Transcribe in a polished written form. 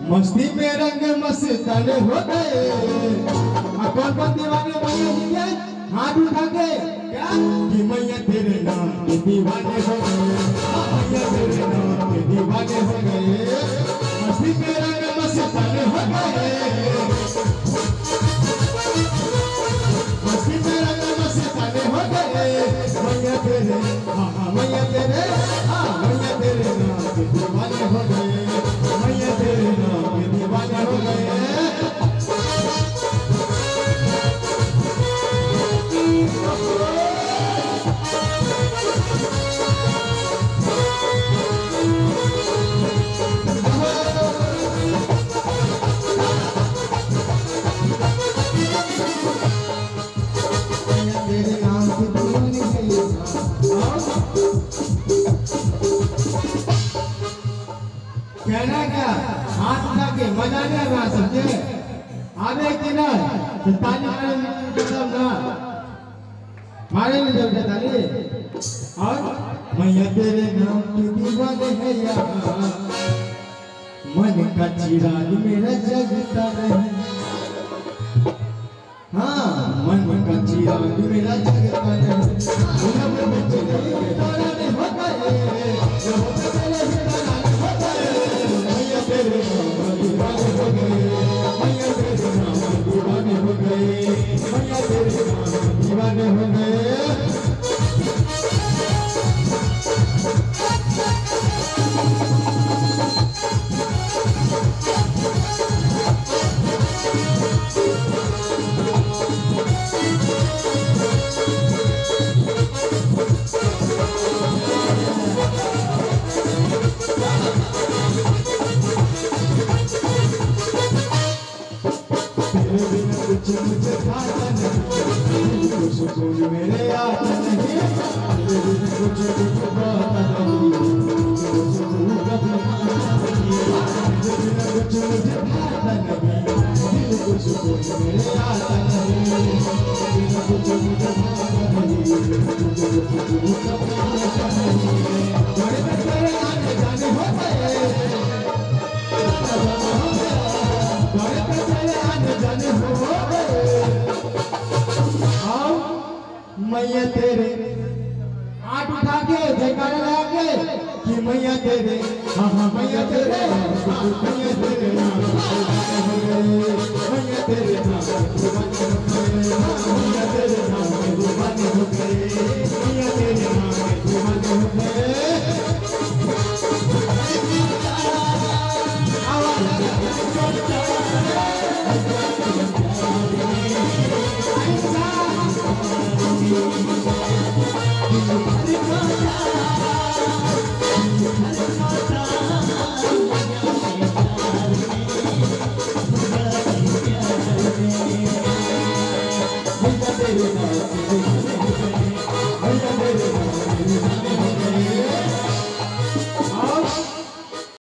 मस्ती में रंग मस्ताने हो गए। कौन दीवाने मैया हाथ उठा के क्या कि मैया तेरे नाम के दीवाने हो गए। मैया तेरे नाम के दीवाने हो गए। मस्ती में रंग मस्ताने हो गए। मस्ती में रंग मस्ताने हो गए। मैया तेरे मैया तेरे मैया तेरे नाम के दीवाने हो गए। मैया तेरे नाम के दीवाने हो गए। कहना क्या हाथ उठा के मजा नहीं आ रहा समझे। आवे कि ना ताली मारे मतलब ना मारे नहीं जब ताली। और मैया तेरे नाम की दीवाने है यार। मन का चिराग मेरा जगता नहीं। हाँ मन का चिराग मेरा जगता नहीं। तेरे नाम दीवाने हो गए। मैया तेरे नाम दीवाने हो गए। मैया तेरे नाम दीवाने हो गए। कुछ मुझे खाता नहीं। कुछ सुकून मेरे आता नहीं। कुछ मुझे खाता नहीं। कुछ सुकून कभी आता नहीं। कुछ मुझे खाता नहीं। कुछ सुकून मेरे आता नहीं। कुछ मुझे खाता नहीं। कुछ सुकून कभी आता नहीं। बड़े बड़े आने जाने हो गए। बड़े बड़े आने जाने हो गए। मैया तेरे हाथ उठा के जयकारा लगा के कि मैया तेरे मैया तेरे मैया तेरे नाम हो गए। मैया तेरे नाम दीवाने हो गए। मैया तेरे नाम दीवाने हो गए। मैया तेरे नाम दीवाने हो गए। Thank you.